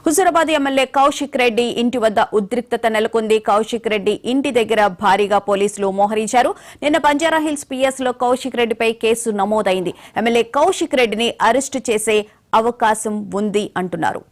Huzurabad MLA Kaushik Reddy ఇంటి వద్ద ఉద్రిక్తత నెలకొంది. కౌశిక్ రెడ్డి ఇంటి దగ్గర భారీగా పోలీసులు మోహరించారు. నిన్న బంజారాహిల్స్ పిఎస్ లో కౌశిక్ రెడ్డిపై కేసు నమోదైంది. ఎమ్మెల్యే కౌశిక్ రెడ్డిని అరెస్టు చేసే అవకాశం ఉంది అంటున్నారు.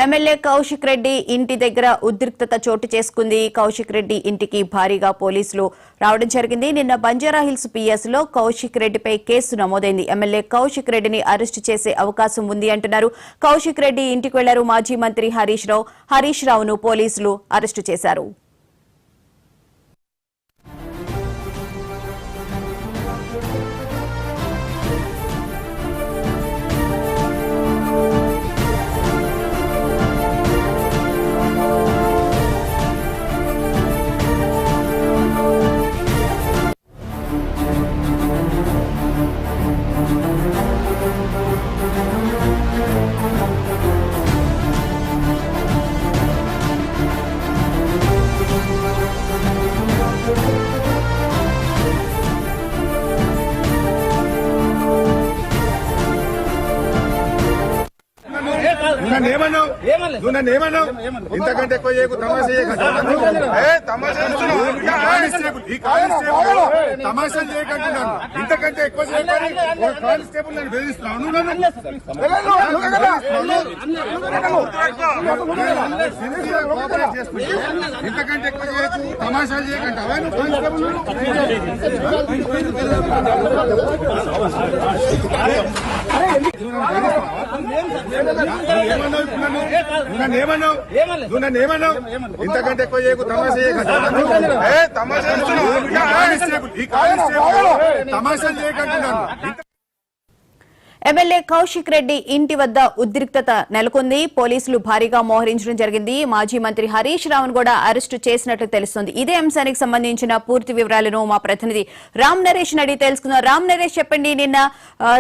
ఎమ్మెల్యే కౌశిక్ రెడ్డి ఇంటి దగ్గర ఉద్రిక్తత చోటు చేసుకుంది. కౌశిక్ రెడ్డి ఇంటికి భారీగా పోలీసులు రావడం జరిగింది. నిన్న బంజారాహిల్స్ పిఎస్ లో కౌశిక్ రెడ్డిపై కేసు నమోదైంది. ఎమ్మెల్యే కౌశిక్ రెడ్డిని అరెస్టు చేసే అవకాశం ఉంది అంటున్నారు. కౌశిక్ రెడ్డి ఇంటికి వెళ్లారు మాజీ మంత్రి హరీష్ రావును పోలీసులు అరెస్టు చేశారు. ఇంతకంటే ఎక్కువ చేయకు తమాషా చేయకంటున్నాను. ఇంతకంటే ఎక్కువ చేయకుండా కానిస్టేబుల్ నన్ను బెదిరిస్తున్నాను. ఇంతకంటే ఎక్కువ చేయకు తమాషా చేయకంటే అవన్నీ ఇంతకంటే ఎక్కువ చేయకు తమాషా చేయకంటున్నాను. ఎమ్మెల్యే కౌశిక్ రెడ్డి ఇంటి వద్ద ఉద్రిక్తత నెలకొంది. పోలీసులు భారీగా మోహరించడం జరిగింది. మాజీ మంత్రి హరీష్ రావును కూడా అరెస్టు చేసినట్లు తెలుస్తోంది. ఇదే అంశానికి సంబంధించిన పూర్తి వివరాలను మా ప్రతినిధి రామ్ నరేష్ అడిగి తెలుసుకుందాం. రామ్ నరేష్, చెప్పండి, నిన్న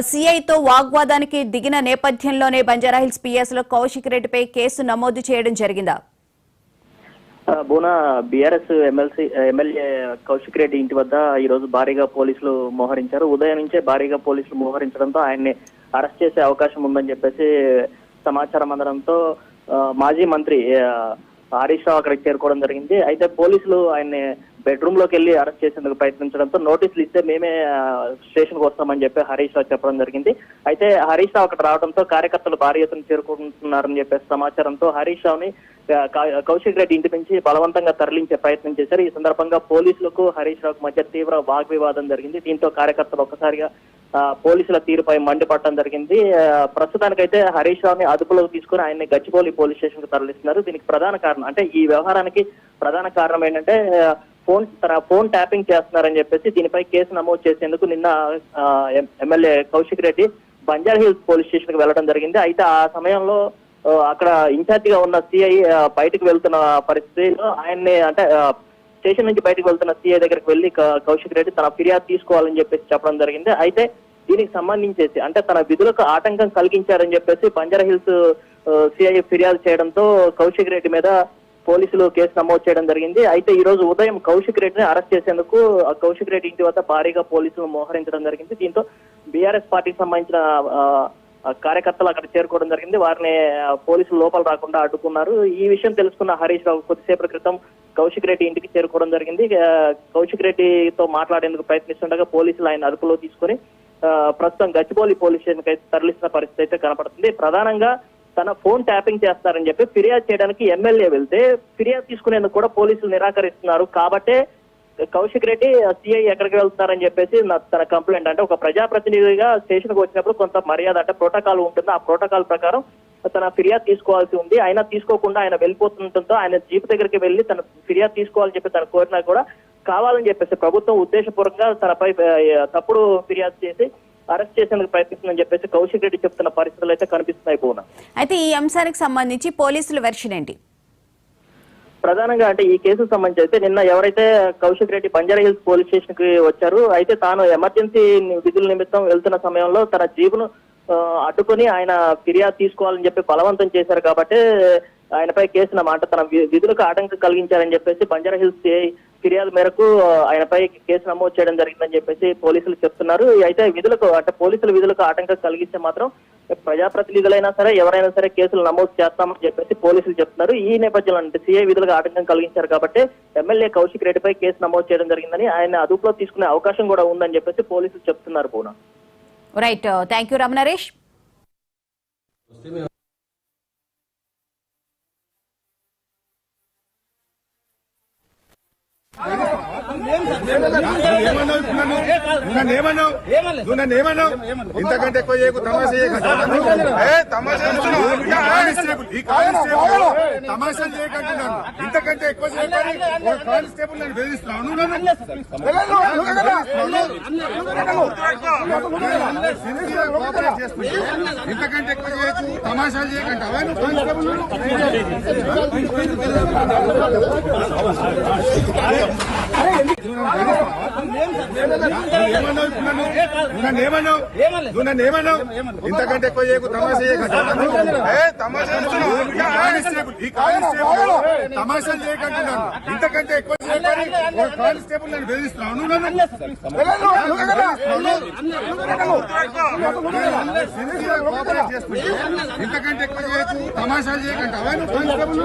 సిఐతో వాగ్వాదానికి దిగిన నేపథ్యంలోనే బంజారాహిల్స్ పిఎస్ లో కౌశిక్ రెడ్డిపై కేసు నమోదు చేయడం జరిగిందా? బోనా బీఆర్ఎస్ ఎమ్మెల్యే కౌశిక్ రెడ్డి ఇంటి వద్ద ఈ రోజు భారీగా పోలీసులు మోహరించారు. ఉదయం నుంచే భారీగా పోలీసులు మోహరించడంతో ఆయన్ని అరెస్ట్ చేసే అవకాశం ఉందని చెప్పేసి సమాచారం అందడంతో మాజీ మంత్రి హరీష్ రావు అక్కడికి చేరుకోవడం జరిగింది. అయితే పోలీసులు ఆయన్ని బెడ్రూమ్ లోకి వెళ్లి అరెస్ట్ చేసేందుకు ప్రయత్నించడంతో నోటీసులు ఇస్తే మేమే స్టేషన్ కు వస్తామని చెప్పి హరీష్ రావు చెప్పడం జరిగింది. అయితే హరీష్ రావు అక్కడ రావడంతో కార్యకర్తలు భారీ ఎత్తున చేరుకుంటున్నారని చెప్పేసి సమాచారంతో హరీష్ రావుని కౌశిక్ రెడ్డి ఇంటి నుంచి బలవంతంగా తరలించే ప్రయత్నం చేశారు. ఈ సందర్భంగా పోలీసులకు హరీష్ రావుకు మధ్య తీవ్ర వాగ్వివాదం జరిగింది. దీంతో కార్యకర్తలు ఒక్కసారిగా పోలీసుల తీరుపై మండిపడటం జరిగింది. ప్రస్తుతానికైతే హరీష్ రావుని అదుపులోకి తీసుకుని ఆయన్ని గచ్చిబౌలి పోలీస్ స్టేషన్ కు తరలిస్తున్నారు. దీనికి ప్రధాన కారణం అంటే ఈ వ్యవహారానికి ప్రధాన కారణం ఏంటంటే ఫోన్ ట్యాపింగ్ చేస్తున్నారని చెప్పేసి దీనిపై కేసు నమోదు చేసేందుకు నిన్న MLA Kaushik Reddy Banjara Hills police station కు వెళ్లడం జరిగింది. అయితే ఆ సమయంలో అక్కడ ఇన్ఛార్జిగా ఉన్న సిఐ బయటకు వెళ్తున్న పరిస్థితిలో ఆయన్ని అంటే స్టేషన్ నుంచి బయటకు వెళ్తున్న సిఐ దగ్గరికి వెళ్లి కౌశిక్ రెడ్డి తన ఫిర్యాదు తీసుకోవాలని చెప్పేసి చెప్పడం జరిగింది. అయితే దీనికి సంబంధించేసి అంటే తన విధులకు ఆటంకం కలిగించారని చెప్పేసి బంజారాహిల్స్ సిఐ ఫిర్యాదు చేయడంతో కౌశిక్ రెడ్డి మీద పోలీసులు కేసు నమోదు చేయడం జరిగింది. అయితే ఈ రోజు ఉదయం కౌశిక్ రెడ్డిని అరెస్ట్ చేసేందుకు కౌశిక్ రెడ్డి ఇంటి వద్ద భారీగా పోలీసులు మోహరించడం జరిగింది. దీంతో బీఆర్ఎస్ పార్టీకి సంబంధించిన కార్యకర్తలు అక్కడ చేరుకోవడం జరిగింది. వారిని పోలీసులు లోపల రాకుండా అడ్డుకున్నారు. ఈ విషయం తెలుసుకున్న హరీష్ రావు కొద్దిసేపటి క్రితం కౌశిక్ రెడ్డి ఇంటికి చేరుకోవడం జరిగింది. కౌశిక్ రెడ్డితో మాట్లాడేందుకు ప్రయత్నిస్తుండగా పోలీసులు ఆయన అదుపులో తీసుకుని ప్రస్తుతం గచ్చిబౌలి పోలీస్ స్టేషన్ కి తరలిస్తున్న పరిస్థితి అయితే కనపడుతుంది. ప్రధానంగా తన ఫోన్ ట్యాపింగ్ చేస్తారని చెప్పి ఫిర్యాదు చేయడానికి ఎమ్మెల్యే వెళ్తే ఫిర్యాదు తీసుకునేందుకు కూడా పోలీసులు నిరాకరిస్తున్నారు. కాబట్టే కౌశిక్ రెడ్డి సిఐ ఎక్కడికి వెళ్తున్నారని చెప్పేసి తన కంప్లైంట్ అంటే ఒక ప్రజాప్రతినిధిగా స్టేషన్ కు వచ్చినప్పుడు కొంత మర్యాద అంటే ప్రోటోకాల్ ఉంటుంది. ఆ ప్రోటోకాల్ ప్రకారం తన ఫిర్యాదు తీసుకోవాల్సి ఉంది. అయినా తీసుకోకుండా ఆయన వెళ్ళిపోతుండటంతో ఆయన జీప్ దగ్గరికి వెళ్లి తన ఫిర్యాదు తీసుకోవాలని చెప్పి తన కోరినా కూడా కావాలని చెప్పేసి ప్రభుత్వం ఉద్దేశపూర్వకంగా తనపై తప్పుడు ఫిర్యాదు చేసి అరెస్ట్ చేసేందుకు ప్రయత్నిస్తుందని చెప్పేసి కౌశిక్ రెడ్డి చెప్తున్న పరిస్థితులు అయితే కనిపిస్తున్నాయి పూర్ణ. అయితే ఈ అంశానికి సంబంధించి పోలీసుల వెర్షన్ ఏంటి? ప్రధానంగా అంటే ఈ కేసుకు సంబంధించి అయితే నిన్న ఎవరైతే Kaushik Reddy Banjara hills police station కి వచ్చారు, అయితే తాను ఎమర్జెన్సీ విధుల నిమిత్తం వెళ్తున్న సమయంలో తన జీబును అడ్డుకొని ఆయన ఫిర్యాదు తీసుకోవాలని చెప్పి బలవంతం చేశారు కాబట్టి ఆయనపై కేసు అన్నమాట తన విధులకు ఆటంకం కలిగించారని చెప్పేసి బంజారా హిల్స్ ఫిర్యాదు మేరకు ఆయనపై కేసు నమోదు చేయడం జరిగిందని చెప్పేసి పోలీసులు చెప్తున్నారు. అయితే విధులకు అంటే పోలీసుల విధులకు ఆటంకం కలిగిస్తే మాత్రం ప్రజాప్రతినిధులైనా సరే ఎవరైనా సరే కేసులు నమోదు చేస్తామని చెప్పేసి పోలీసులు చెప్తున్నారు. ఈ నేపథ్యంలో అంటే సీఐ విధులకు ఆటంకం కలిగించారు కాబట్టి ఎమ్మెల్యే కౌశిక్ రెడ్డిపై కేసు నమోదు చేయడం జరిగిందని, ఆయన అదుపులో తీసుకునే అవకాశం కూడా ఉందని చెప్పేసి పోలీసులు చెప్తున్నారు. Poona right, thank you Ramanresh. ఇంతకంటే ఎక్కువ చేయకు, తమాషా చేయకంటున్నాను. ఇంతకంటే ఎక్కువ చేయకని ఒక కానిస్టేబుల్ నన్ను బెదిరిస్తున్నాను. ఇంతకంటే ఎక్కువ చేయకు, తమాషాలు చేయకంటావా నువ్వు కానిస్టేబుల్? ఇంతకంటే ఎక్కువ చేయకు, తమాషా చేయకంటావా? తమాషాలు చేయకంటున్నాను. ఇంతకంటే ఎక్కువ చేయకని ఒక కానిస్టేబుల్ నన్ను బెదిరిస్తున్నాను. ఇంతకంటే ఎక్కువ చేయకు, తమాషాలు చేయకంటావా నువ్వు కానిస్టేబుల్?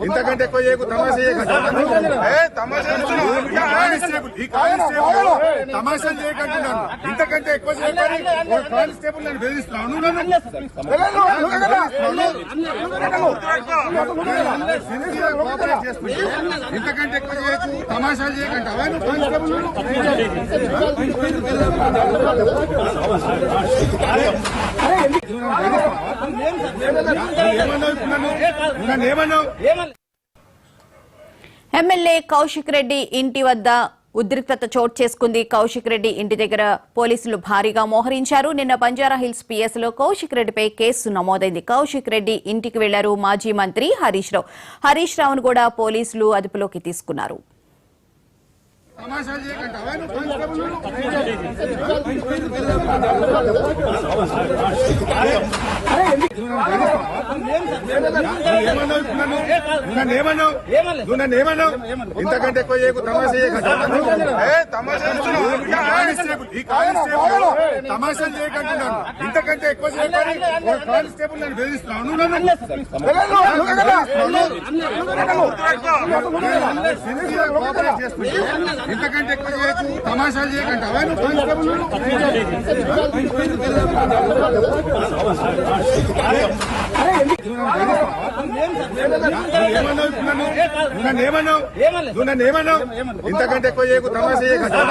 ఇంతకంటే ఎక్కువ చేయకు, తమాషా చేయకంటావా? తమాషాలు చేయకంటున్నాను. ఇంతకంటే ఎక్కువ చేయకని ఒక కానిస్టేబుల్ నన్ను బెదిరిస్తున్నాను. ఇంతకంటే ఎక్కువ చేయకు, తమాషాలు చేయకంటావా నువ్వు కానిస్టేబుల్? ఎమ్మెల్యే కౌశిక్ రెడ్డి ఇంటి వద్ద ఉద్రిక్తత చోటు చేసుకుంది. కౌశిక్ రెడ్డి ఇంటి దగ్గర పోలీసులు భారీగా మోహరించారు. నిన్న బంజారా హిల్స్ పిఎస్ లో కౌశిక్ రెడ్డిపై కేసు నమోదైంది. కౌశిక్ రెడ్డి ఇంటికి వెళ్లారు మాజీ మంత్రి హరీష్ రావు. హరీష్ రావును కూడా పోలీసులు అదుపులోకి తీసుకున్నారు. తమాషాలు చేయకంటావా నువ్వు కానిస్టేబుల్? ఇంతకంటే ఎక్కువ చేయకు, తమాషా చేయకంటావా? తమాషాలు చేయకంటున్నాను. ఇంతకంటే ఎక్కువ చేయకని ఒక కానిస్టేబుల్ నన్ను బెదిరిస్తున్నాను. ఇంతకంటే ఎక్కువ చేయకు, తమాషాలు చేయకంటావా నువ్వు కానిస్టేబుల్? ఇంతకంటే ఎక్కువ చేయకు, తమాషా చేయకంటావా?